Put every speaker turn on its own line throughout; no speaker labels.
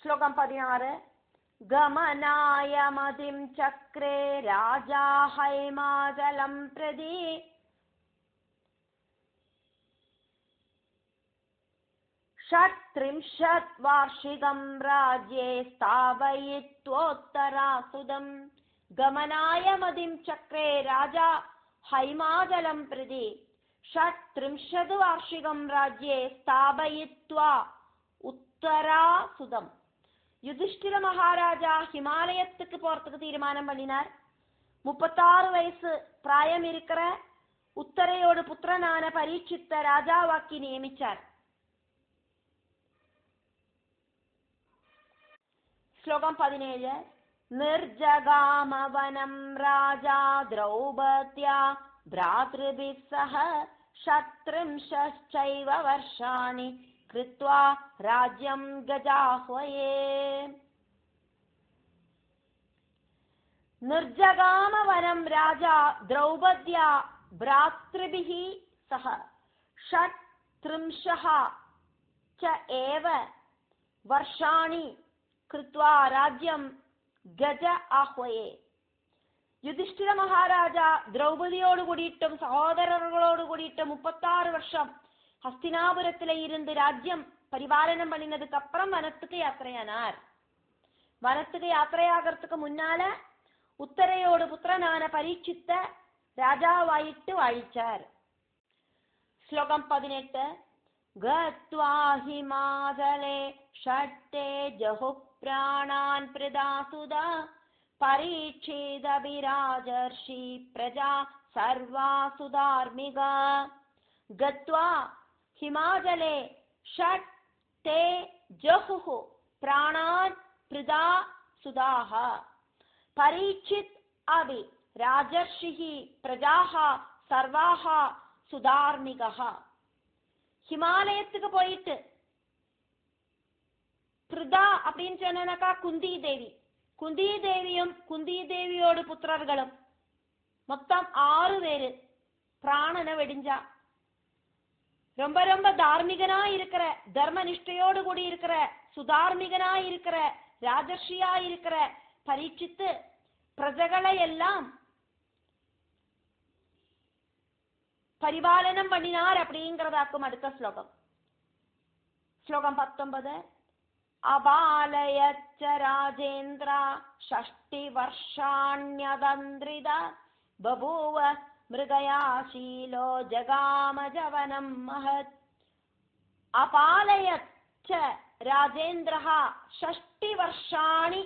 ശ്ലോകം 16. ഗമനായ മതിം ചക്രേ രാജാ ഹൈമാചലം പ്രതി षट्त्रिंशत् वार्षिकं राज्ये स्थापयित्वोत्तरासुदं गमनाय मदिं चक्रे राजा हैमाचलं प्रति षट्त्रिंशत् वार्षिकं राज्ये स्थापयित्वा ഉത്തരാസുതം. യുധിഷ്ഠിര മഹാരാജ ഹിമാലയத்துக்கு போறதுக்கு தீர்மானம் பண்ணினார். 36 வயசு பிராயம் இருக்கிற உத்தரையோடு புத்திரனான பரீட்சித்த ராஜாவாக்கி நியமிச்சார். ശ്ലോകം 17. നിർജഗാമവനം രാജാ ദ്രൗപദ്യാ ഭ്രാതൃഭിഃ സഹ ഷട്ത്രിംശശ്ചൈവ വർഷാണി കൃത്വാ രാജ്യം ഗജാഹ്വയേ. നിർജഗാമവനം രാജാ ദ്രൗപദ്യാ ഭ്രാതൃഭിഃ സഹ ഷട്ത്രിംശഃ ച ഏവ വർഷാണി കൃത്വാ രാജ്യം ഗജ ആഹ്വയേ. യുധിഷ്ഠിര മഹാരാജ ദ്രൗപദിയോട് കൂടിയിട്ടും സഹോദരങ്ങളോട് കൂടിയിട്ടും 36 வருஷம் ഹസ്തിനാപുരത്തിലെ ഇരുന്ന് രാജ്യം പരിപാലനം பண்ணினதுக்கு அப்புறம் வனத்துக்கு யாத்திரையானார். வனத்துக்கு யாத்திரையாகிறதுக்கு முன்னால ഉത്തരയോട് പുത്രനാன പരീക്ഷിത്ത രാജാവായിട്ട് വാഴിച്ചാർ. ശ്ലോകം 18. ഗത്വാ ഹിമാചലേ ഷട്ടേ ജഹു പ്രാണാൻ പ്രദാസുത പരീക്ഷിതഭിരാജർഷി പ്രജാ സർവാസുധാർമിക. ഗത്വാ ഹിമാചലേ ഷട്ടേ ജഹു പ്രാണാൻ പ്രദാസുതാഃ പരീക്ഷിത് അഭി രാജർഷിഃ പ്രജാഃ സർവാഃ സുധാർമികഃ. ഹിമാലയத்துக்கு போயிட்டு பிருதா அப்படின்னு சொன்னாக்கா குந்தி தேவி, குந்தி தேவியும் குந்தி தேவியோடு புத்திரர்களும் மொத்தம் 6 பேரு பிராணனை வெடிஞ்சா. ரொம்ப ரொம்ப தார்மிகனா இருக்கிற, தர்ம நிஷ்டையோடு கூடி இருக்கிற, சுதார்மிகனா இருக்கிற, ராஜர்ஷியா இருக்கிற பரீட்சித்து பிரஜகளை எல்லாம் പരിപാലനം பண்ணினார் அப்படிங்கிறதாக்கும் அடுத்த ശ്ലോകം. ശ്ലോകം 19. അബാലയച്ച രാജേന്ദ്ര ഷഷ്ടിവർഷാണ്യതന്ത്രിത ബഭൂവ മൃഗയാശീലോ ജഗാമജവനം മഹത്. അപാലയച്ച രാജേന്ദ്രഃ ഷഷ്ടിവർഷാണി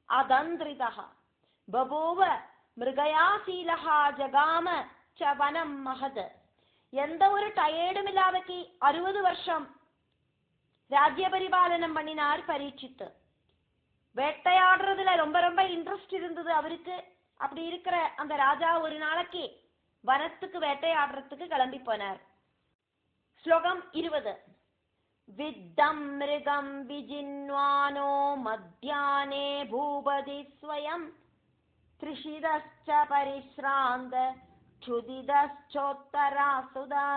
അതന്ത്രിതഃ ബഭൂവ മൃഗയാശീലഃ ജഗാമ വനം മഹത്. எந்த ஒரு டயர்டும் இல்லாதக்கு 60 வருஷம் ராஜ்யபரிபாலனம் பண்ணினார் பரீட்சித்து. வேட்டையாடுறதுல ரொம்ப ரொம்ப இன்ட்ரெஸ்ட் இருந்தது அவருக்கு. அப்படி இருக்கிற அந்த ராஜா ஒரு நாளைக்கு வனத்துக்கு வேட்டையாடுறதுக்கு கிளம்பி போனார். ஸ்லோகம் 20. வித்தம் மிருகம் விஜின்வானோ மத்யானே பூபதி ஸ்வயம் த்ரிஷிதஸ்ச பரிஸ்ராந்த ക്ഷുദിതശ്ചോത്തരാസുദാ.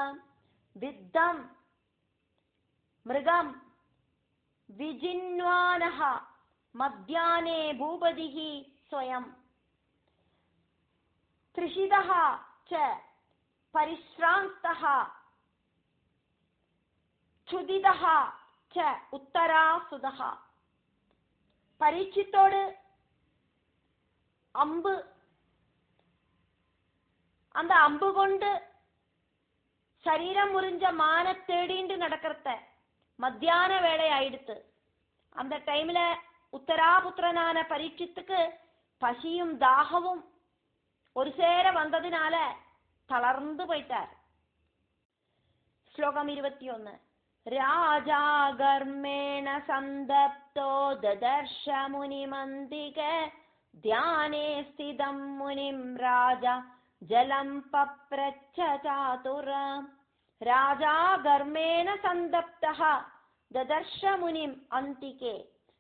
വിദ്ധം മൃഗം വിജിന്വാനഃ മധ്യാനേ ഭൂപതിഃ സ്വയം ത്രിഷിതഃ ച പരിശ്രാന്തഃ ക്ഷുദിതഃ ച ഉത്തരാസുദഃ. പരീക്ഷിത്തോട് അമ്പ്, அந்த அம்பு கொண்டு சரீரம் முறிஞ்ச மான தேடிண்டு நடக்கிறத மத்தியான வேளை ஆயிடுத்து. அந்த டைம்ல உத்தராபுத்திரனான பரீட்சித்துக்கு பசியும் தாகமும் ஒரு சேர வந்ததுனால தளர்ந்து போயிட்டார். ശ്ലോകം 21. രാജാ ഗർമേണ സന്തപ്തോ ദദർശ മുനിമന്തിക ധ്യാനേ സ്ഥിതം മുനിം രാജ ജലം പപ്രച്ഛ ചാതുര. രാജാ ഗർമേണ സന്തപ്തഃ ദദർശ മുനിം അന്തികേ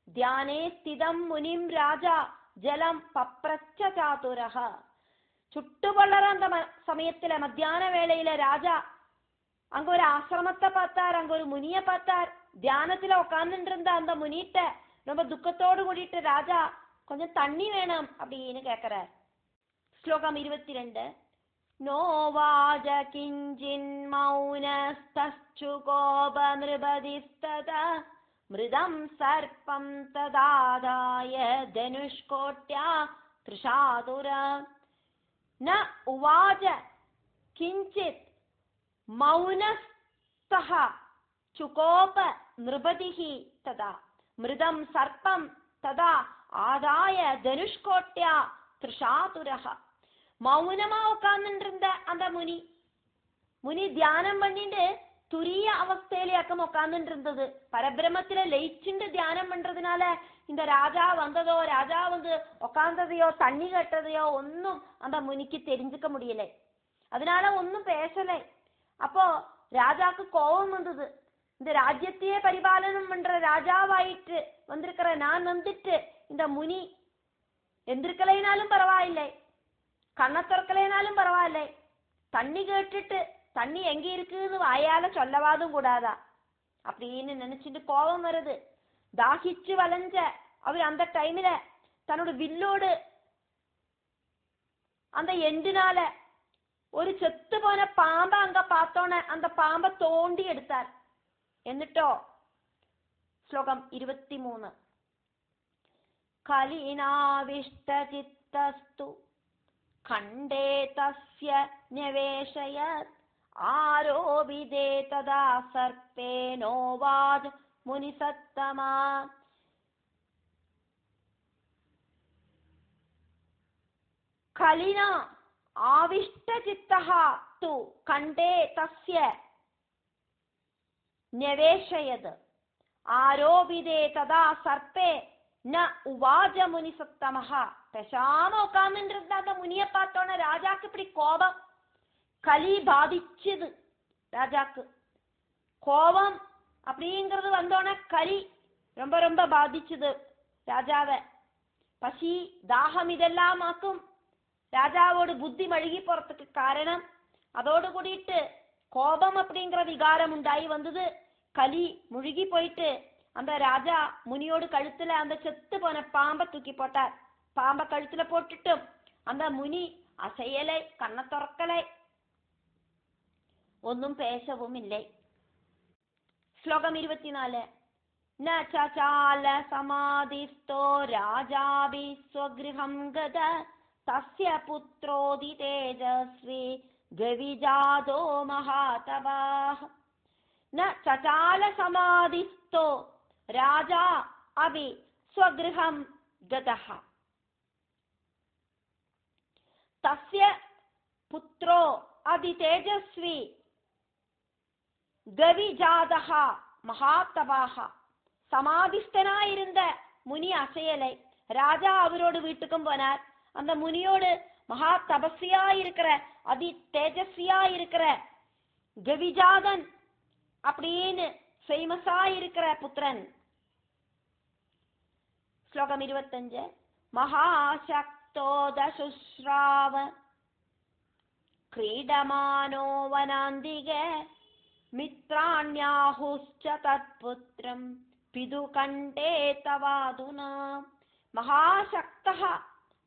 ധ്യാനേ സ്ഥിതം മുനിം രാജ ജലം പപ്രച്ഛ ചാതുരഃ. ചുട്ടുപൊള്ളற அந்த சமயத்துல மத்தியான வேளையில ராஜா அங்க ஒரு ஆசிரமத்தை பார்த்தார், அங்க ஒரு முனிய பார்த்தார். தியானத்துல உட்கார்ந்துட்டு இருந்த அந்த முனிட்ட ரொம்ப துக்கத்தோடு கூடிட்டு ராஜா கொஞ்சம் தண்ணி வேணும் அப்படின்னு கேட்கிறார். ஸ்லோகம் 22. நோவாஜ கிஞ்சின் மௌனஸ்தச்சுகோபமிருபதிஸ்தத மிருதம் சர்ப்பம் ததாதாய தனுஷ்கோட்யா த்ரிஷாதுர ந உவாஜ கிஞ்சித் மௌனஸ்தஹ சுகோப நிருபதிஹி ததா மிருதம் சர்ப்பம் ததா ஆதாய தனுஷ்கோட்யா த்ரிஷாதுரஹ. மௌனமா உட்கார்ந்துட்டு இருந்த அந்த முனி தியானம் பண்ணிட்டு துரிய அவஸ்தையிலேயாக்கம் உட்கார்ந்துட்டு இருந்தது. பரபிரமத்தில லயிச்சுண்டு தியானம் பண்றதுனால இந்த ராஜா வந்ததோ ராஜா வந்து உட்கார்ந்ததையோ தண்ணி கட்டதையோ ஒன்னும் அந்த முனிக்கு தெரிஞ்சுக்க முடியலை. அதனால ஒன்னும் பேசலை. அப்போ ராஜாக்கு கோபம் வந்தது. இந்த ராஜ்யத்தையே பரிபாலனம் பண்ற ராஜாவாயிட்டு வந்திருக்கிற நான் வந்துட்டு இந்த முனி எந்திருக்கலைனாலும் பரவாயில்லை, கண்ணை திறக்கலைனாலும் பரவாயில்லை, தண்ணி கேட்டுட்டு தண்ணி எங்க இருக்குன்னு வாயால சொல்லவாதும் கூடாதா அப்படின்னு நினைச்சிட்டு கோபம் வருது. தாகிச்சு வளைஞ்ச அவர் அந்த டைம்ல தன்னோட வில்லோடு அந்த எண்டுனால ஒரு செத்து போன பாம்பை அங்க பார்த்தோன்னு அந்த பாம்பை தோண்டி எடுத்தார். എന്നിട്ടോ ശ്ലോകം 23. കലീനാവിഷ്ടചിത്തസ്തു ഖണ്ഡേ തസ്യ നിവേശയത് ആരോപിതേ തദാ സർപ്പേനോവാദ് മുനിസത്തമാ. കലിന ആവിഷ്ടചിത്തഃ തു ഖണ്ഡേ തസ്യ നിവേശയത് ആരോപിതേ തദാ സർപ്പേ ന ഉവാച മുനിസത്തമഃ. പെശാമ ഉட்கார்ந்துட்டு அந்த முனியை பார்த்தோன்னே ராஜாக்கு இப்படி கோபம், கலி பாதிச்சது. ராஜாக்கு கோபம் அப்படிங்கிறது வந்தோன்னே கலி ரொம்ப ரொம்ப பாதிச்சது ராஜாவை. பசி தாகம் இதெல்லாம் ஆக்கும் ராஜாவோட புத்தி மழுகி போறதுக்கு காரணம். அதோடு கூடிட்டு கோபம் அப்படிங்கிற விகாரம் உண்டாகி வந்தது. கலி முழுகி போயிட்டு அந்த ராஜா முனியோடு கழுத்துல அந்த செத்து போன பாம்பை தூக்கி போட்டார். பாம்பை கழுத்துல போட்டுட்டும் அந்த முனி அசையலை, கண்ணை திறக்கலை, ஒன்னும் பேசவும் இல்லை. ஸ்லோகம் 24. ந சசால சமாதிஸ்தோ ராஜாபி ஸ்வக்ருஹம் கத தஸ்ய புத்ரோதி தேஜஸ்வி கவிஜாதோ மகாதபாஹ. ந சசால சமாதிஸ்தோ ராஜா அபி ஸ்வக்ருஹம் கதஹ தஸ்ய புத்ரோ அதி தேஜஸ்வி கவிஜாதஹ மகாதபாஹ. சமாதிஸ்தனாயிருந்த முனி அசையலை. ராஜா அவரோடு வீட்டுக்கும் போனார். அந்த முனியோடு மகா தபஸ்வியா இருக்கிற அதி தேஜஸ்வியா இருக்கிற கவிஜாதன் அப்படின்னு ஃபேமஸா இருக்கிற புத்திரன். ஸ்லோகம் 25. மகாசக்தோ தசுஸ்ராவ கிரீடமானோ வனாந்திகே மித்ராண்யாஹுஷ்ச தத்புத்ரம் பிதுகண்டே தவாதுனா. மகாசக்தः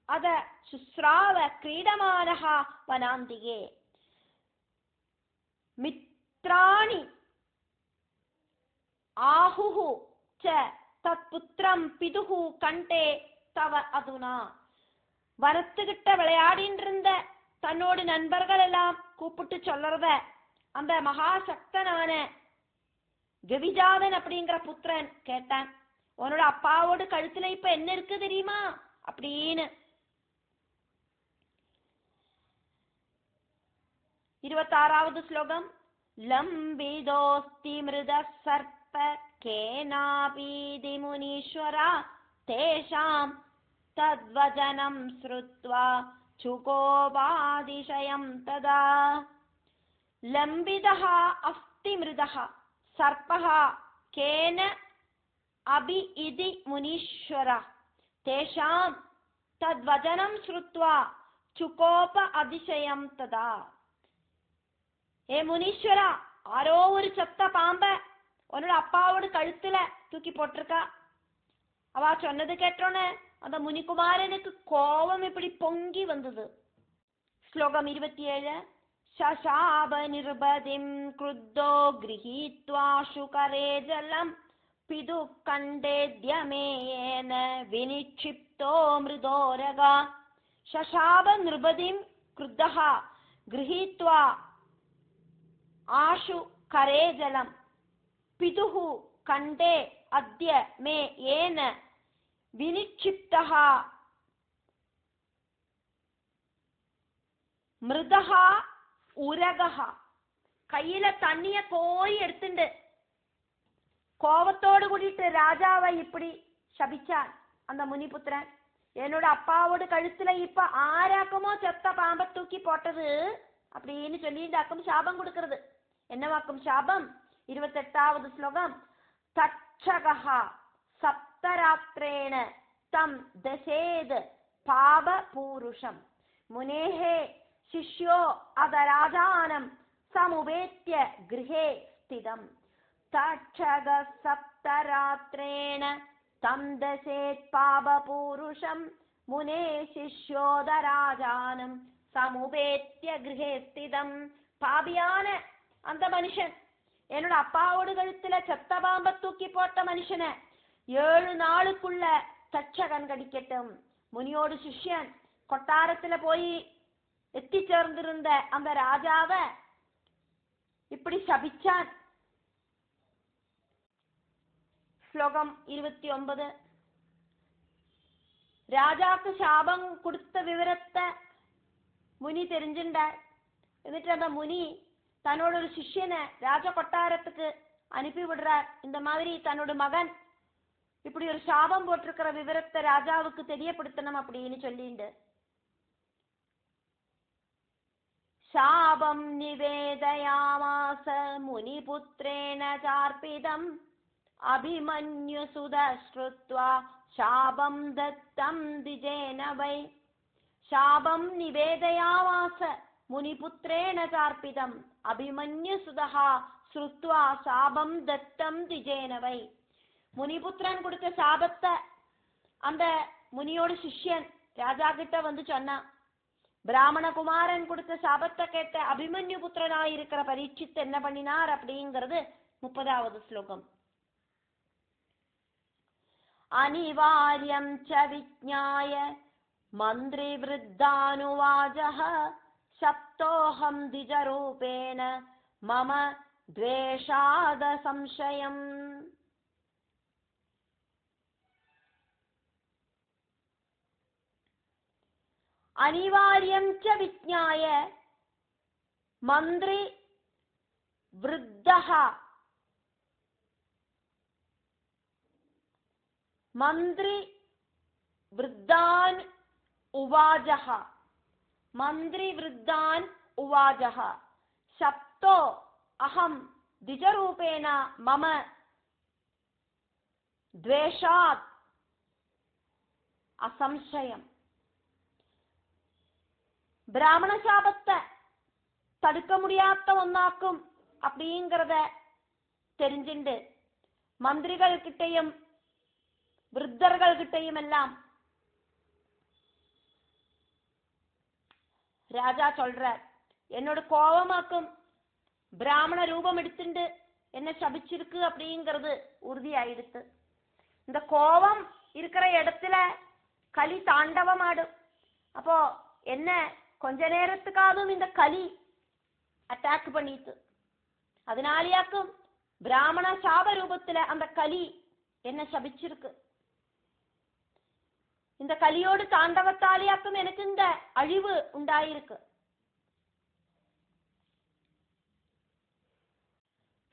அத சுஸ்ராவ கிரீடமானः வனாந்திகே மித்ராணி ஆஹுஹு ச தத்புத்ரம் பிதுஹு கண்டே தவ அதுனா. வனத்துக்கிட்ட விளையாடின்னு இருந்த தன்னோட நண்பர்கள் எல்லாம் கூப்பிட்டு சொல்றத அந்த மகாசக்தனான கவிஜாதன் அப்படிங்கிற புத்திரன் கேட்டான். உன்னோட அப்பாவோட கழுத்துல இப்ப என்ன இருக்கு தெரியுமா அப்படின்னு. 26வது ஸ்லோகம். லம்பிதோஸ்தி மிருத சர்ப்ப கேனாபீதி முனீஸ்வரா தேஷாம் தத்வஜனம் ஸ்ருத்வா சுகோபாதிஷயம் ததா. லம்பிதஹ அஸ்தி மிருதஹ சர்ப்பஹ கேன அபி இதி முனீஸ்வரா தேஷாம் தத்வஜனம் ஸ்ருத்வா சுகோப அதிசயம் ததா. ஏ முனீஸ்வரா, ஆரோ ஒரு செத்த பாம்ப உன்னோட அப்பாவோட கழுத்துல தூக்கி போட்டிருக்கா. அவ சொன்னது கேட்டோன்னே அந்த முனிகுமாரனுக்கு கோபம் இப்படி பொங்கி வந்தது. ஸ்லோகம் 27. சசாப நிருபதிம் க்ருத்தோ கிரஹீத்வாஷு கரே ஜலம் பிது கண்டேத்யமேன வினிக்ஷிப்தோ மிருதோரகா. சசாப நிருபதிம் க்ருத்தஹ கிரஹீத்வா ஆஷு கரே ஜலம் பிதுஹு கண்டே அத்ய மே ஏன வினிக்ஷிப்தஹ மிருதஹ உரகஹ. கையில தண்ணிய கோரி எடுத்துண்டு கோபத்தோடு கூடிட்டு ராஜாவை இப்படி சபிச்சான் அந்த முனிபுத்திரன். என்னோட அப்பாவோட கழுத்துல இப்ப ஆராக்கமோ செத்த பாம்ப தூக்கி போட்டது அப்படின்னு சொல்லிட்டாக்கும் சாபம் கொடுக்கிறது. என்னவாக்கும் சாபம்? 28வது ஸ்லோகம். தட்சகஹ சப்தராத்ரேண தம் தசேத் பாப பூருஷம் முனேஹே சிஷ்யோ அதராஜானம் சமுபேத்ய கிருஹே ஸ்திதம். தட்சக சப்தராத்ரேண தம் தசேத் பாப பூருஷம் முனே சிஷ்யோதராஜானம் சமுபேத்ய கிருஹே ஸ்திதம். பாபியான அந்த மனுஷன், என்னோட அப்பாவோட கழுத்துல செத்த பாம்ப தூக்கி போட்ட மனுஷனை 7 நாளுக்குள்ள தட்சகன் கடிக்கட்டும். முனியோடு சிஷ்யன் கொட்டாரத்துல போய் எத்தி சேர்ந்திருந்த அந்த ராஜாவை இப்படி சபிச்சான். ஸ்லோகம் 29. ராஜாக்கு சாபம் கொடுத்த விவரத்தை முனி தெரிஞ்சுட்டார். എന്നിട്ട് அந்த முனி தன்னோட ஒரு சிஷ்யனை ராஜ கொட்டாரத்துக்கு அனுப்பி விடுறார். இந்த மாதிரி தன்னோட மகன் இப்படி ஒரு சாபம் போட்டிருக்கிற விவரத்தை ராஜாவுக்கு தெரியப்படுத்தணும் அப்படின்னு சொல்லிண்டு சாபம் நிவேதயாமாச முனிபுத்ரேண சார்பிதம் அபிமன்யு சுதஸ்ருத்வா சாபம் தத்தம் திஜேன வை. சாபம் நிவேதயாமாச முனிபுத்ரேண சார்பிதம் அபிமன்யு சுதஹா ஸ்ருத்வா சாபம் தத்தம் திஜேன வை. முனிபுத்திரன் கொடுத்த சாபத்தை அந்த முனியோட சிஷ்யன் ராஜா கிட்ட வந்து சொன்னான். பிராமண குமாரன் கொடுத்த சாபத்தை கேட்ட அபிமன்யு புத்திரனாயிருக்கிற பரீட்சித் என்ன பண்ணினார் அப்படிங்கிறது 30வது ஸ்லோகம். அனிவார்யம் ச விஜ்ஞாய மந்திரி விருத்தானுவாஜஹ சப்தோஹம் திஜரூபேண மம த்வேஷாத சம்சயம். அனிவார்யம் ச விஜ்ஞாய மந்திரி விருத்தஹ மந்திரி விருத்தான் உவாஜஹ மந்திரி விருத்தான் உவாஜஹ சப்தோ அஹம் திஜரூபேண மம த்வேஷாத் அசம்சயம். பிராமண சாபத்தை தடுக்க முடியாத ஒன்னாக்கும் அப்படிங்கிறத தெரிஞ்சுண்டு மந்திரிகள் கிட்டையும் விருத்தர்கள் கிட்டையும் எல்லாம் ராஜா சொல்றார், என்னோட கோபமாக்கும் பிராமண ரூபம் எடுத்துட்டு என்ன சபிச்சிருக்கு அப்படிங்கிறது உறுதி ஆயிடுத்து. இந்த கோபம் இருக்கிற இடத்துல கலி தாண்டவமாடும். அப்போ என்ன கொஞ்ச நேரத்துக்காகவும் இந்த கலி அட்டாக் பண்ணிட்டு, அதனாலேயாக்கும் பிராமண சாப ரூபத்துல அந்த கலி என்ன சபிச்சிருக்கு. இந்த கலியோடு தாண்டவத்தாலேயாக்கும் எனக்கு இந்த அழிவு உண்டாயிருக்கு.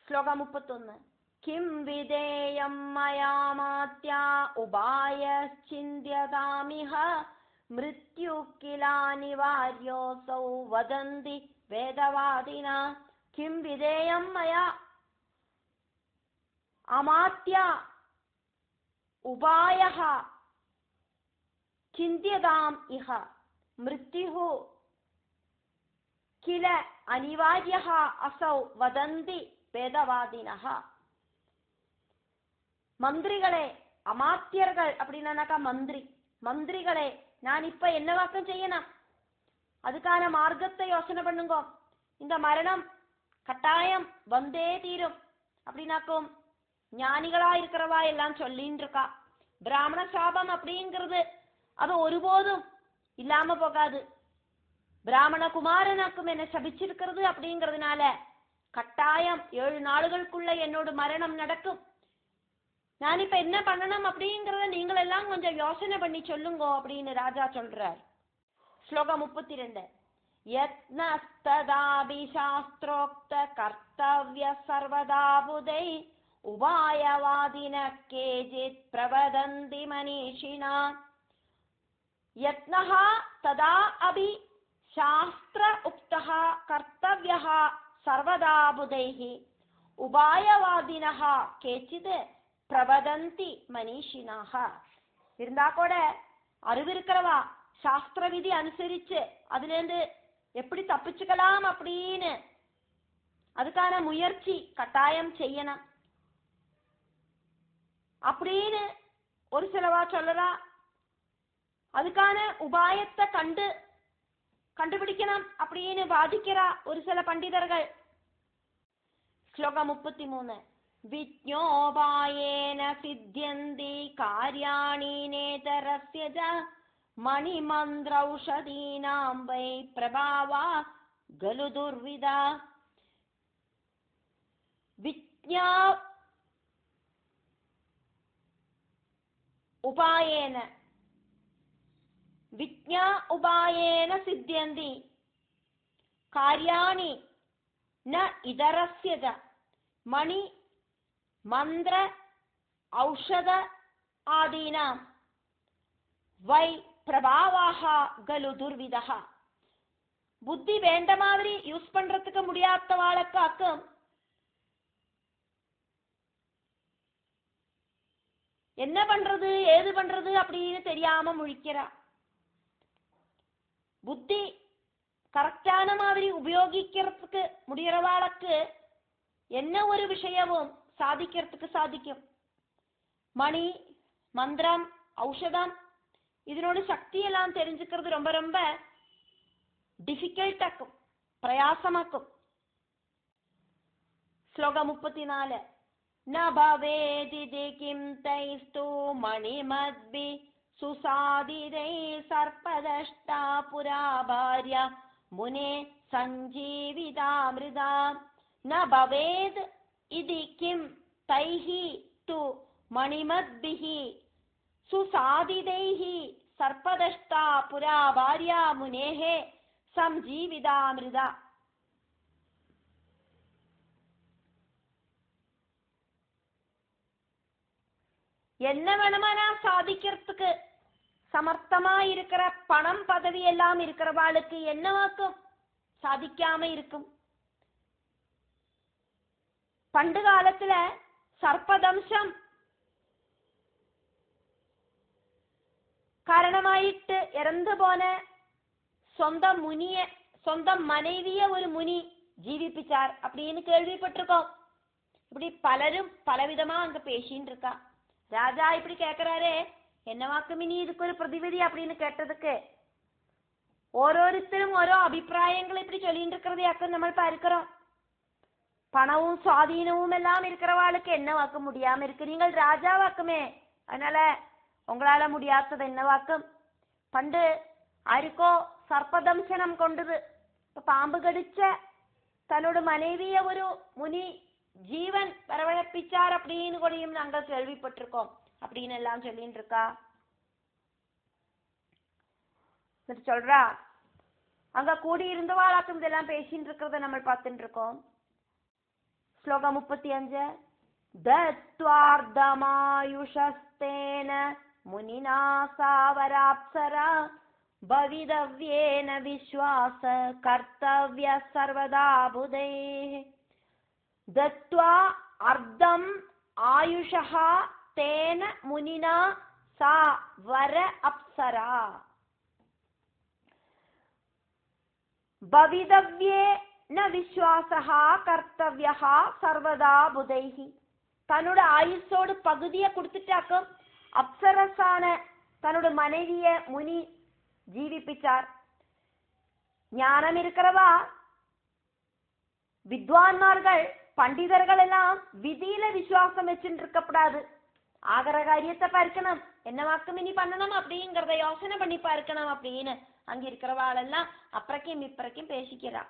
ஸ்லோகம் 31. கிம் விதேயம் மயாமாத்யா உபாய சிந்தியதாமிஹ மிருத்யு கிலானிவார்யோசௌ வதந்தி வேதவாதினா. கிம் விதேயம் மயா அமாத்யா உபாயஹ சிந்தியதாம் இஹ மிருத்யுஹு கில அனிவார்யஹ அசௌ வதந்தி வேதவாதினஹ. மந்திரிகளே, அமாத்தியர்கள் அப்படின்னாக்கா மந்திரிகளே, நான் இப்ப என்னவாக்கம் செய்யணும்? அதுக்கான மார்க்கத்தை யோசனை பண்ணுங்க. இந்த மரணம் கட்டாயம் வந்தே தீரும் அப்படின்னாக்கும் ஞானிகளா இருக்கிறவா எல்லாம் சொல்லின்னு இருக்கா. பிராமண சாபம் அப்படிங்கிறது அது ஒருபோதும் இல்லாம போகாது. பிராமண குமாரனாக்கும் என்ன சபிச்சிருக்கிறது அப்படிங்கிறதுனால கட்டாயம் 7 நாளுக்குள்ள என்னோட மரணம் நடக்கும். நான் இப்ப என்ன பண்ணணும் அப்படிங்கிறத நீங்கள் எல்லாம் கொஞ்சம் யோசனை பண்ணி சொல்லுங்க அப்படின்னு ராஜா சொல்றார். ஸ்லோகம் 32. யத்னஸ்ததாபிசாஸ்த்ரோக்த கர்த்தவ்ய சர்வதா புதை உபாயவாதின கேஜித் பிரவதந்தி மனிஷினா. யத்னஹ ததா அபி சாஸ்திர உக்தஹ கர்த்தவ்யஹ சர்வதா புதைஹி உபாயவாதினஹ கேச்சித் பிரவதந்தி மனிஷினாஹ. இருந்தா கூட அறிவிருக்கிறவா சாஸ்திர விதி அனுசரிச்சு அதுல இருந்து எப்படி தப்பிச்சுக்கலாம் அப்படின்னு அதுக்கான முயற்சி கட்டாயம் செய்யணும் அப்படின்னு ஒரு சிலவா சொல்லறா. அதுக்கான உபாயத்தை கண்டுபிடிக்கணும் அப்படின்னு வாதிக்கிறா ஒரு சில பண்டிதர்கள். ஸ்லோகம் 33. விஜ்ஞோபாயேன சித்யந்தி கார்யாணி நேதரஸ்ய ஜ மணிமந்திரௌஷதீனாம் வை பிரபாவா கலு துர்விதா. விஜ்ஞா உபாயேன சித்யந்தி கார்யாணி ந இதரஸ்ய ஜ மணி மந்திர ஔஷத ஆதீனாம் வை பிரபாவாக கலு துர்விதா. புத்தி வேண்ட மாதிரி யூஸ் பண்றதுக்கு முடியாதவாளுக்காக்கும் என்ன பண்றது ஏது பண்றது அப்படின்னு தெரியாம முழிக்கிறா. புத்தி கரெக்டான மாதிரி உபயோகிக்கிறதுக்கு முடியறவாளுக்கு என்ன ஒரு விஷயமும் சாதிக்கிறதுக்கு சாதிக்கும். மணி மந்திரம் ஔஷதம் இதனோட சக்தி எல்லாம் தெரிஞ்சுக்கிறது ரொம்ப ரொம்ப டிஃபிகல்ட்டாக்கும், பிரயாசமாக்கும். ஸ்லோகம் 34. ந பவேதிதி கிம் தைஸ்து மணிமத்பி சுசாதிதை சர்ப்பதஷ்டா புரா பார்ய முனே சஞ்சீவிதாமிருதா. ந பவேத் இதி கிம் தைஹி து மணிமத்பிஹி சுசாதிதைஹி சர்ப்பதஷ்டா புரா பார்யா முனேஹே சஞ்சீவிதாமிருதா. என்ன வேணுமானா சாதிக்கிறதுக்கு சமர்த்தமா இருக்கிற பணம் பதவி எல்லாம் இருக்கிறவாளுக்கு என்னவாக்கும் சாதிக்காம இருக்கும். பண்டு காலத்துல சர்ப்பதம்சம் காரணமாயிட்டு இறந்து போன சொந்தம் மனைவிய ஒரு முனி ஜீவிப்பிச்சார் அப்படின்னு கேள்விப்பட்டிருக்கோம். இப்படி பலரும் பலவிதமா அங்க பேசின்னு இருக்கா. ராஜா இப்படி கேட்கிறாரே, என்னவாக்கும் இனி இதுக்கு ஒரு பிரதிவிதி அப்படின்னு கேட்டதுக்கு ஓரோருத்தரும் ஓரோ அபிப்பிராயங்கள் இப்படி சொல்லிட்டு இருக்கிறதையாக்கும் நம்ம பார்க்கிறோம். பணமும் சுவாதீனமும் எல்லாம் இருக்கிறவாளுக்கு என்ன வாக்க முடியாம இருக்கு? நீங்கள் ராஜாவாக்குமே, அதனால உங்களால முடியாதது என்னவாக்கும்? பண்டு ആർക്കോ സർപ്പദംശനം കൊണ്ടത് പാമ്പ് കടിച്ച തന്നോട് മனைவிய ഒരു മുനി ജീവൻ வரவழைப்பிச்சார் அப்படின்னு கூடயும் நாங்கள் கேள்விப்பட்டிருக்கோம் அப்படின்னு எல்லாம் சொல்லிட்டு இருக்கா. சொல்றா அங்க கூடி இருந்தவாளாக்கும் இதெல்லாம் பேசிட்டு இருக்கிறத நம்ம பார்த்துட்டு இருக்கோம். ஸ்லோகம் 35. தத்வார்தமாயுஷஸ்தேன முனினா சாவராப்சரா பவிதவ்யேன விஸ்வாச கர்த்தவ்ய சர்வதா புதே. தத்வா அர்த்தம் ஆயுஷஹ தேன முனினா சா வர அப்சரா பவிதவ்யே ந விஸ்வாசஹ கர்த்தவ்யஹ சர்வதா புதைஹி. தன்னோட ஆயுசோடு பகுதியை கொடுத்துட்டாக்கும். அப்சரஸான தன்னோட மனைவிய முனி ஜீவிப்பிச்சார். ஞானம் இருக்கிறவா, வித்வான்மார்கள், பண்டிதர்கள் எல்லாம் விதியில விசுவாசம் வச்சுட்டு இருக்கப்படாது. ஆகிற காரியத்தை பார்க்கணும், என்னவாக்கும் இனி பண்ணணும் அப்படிங்கிறத யோசனை பண்ணி பார்க்கணும் அப்படின்னு அங்க இருக்கிறவாளெல்லாம் அப்புறக்கும் இப்புறக்கும் பேசிக்கிறா.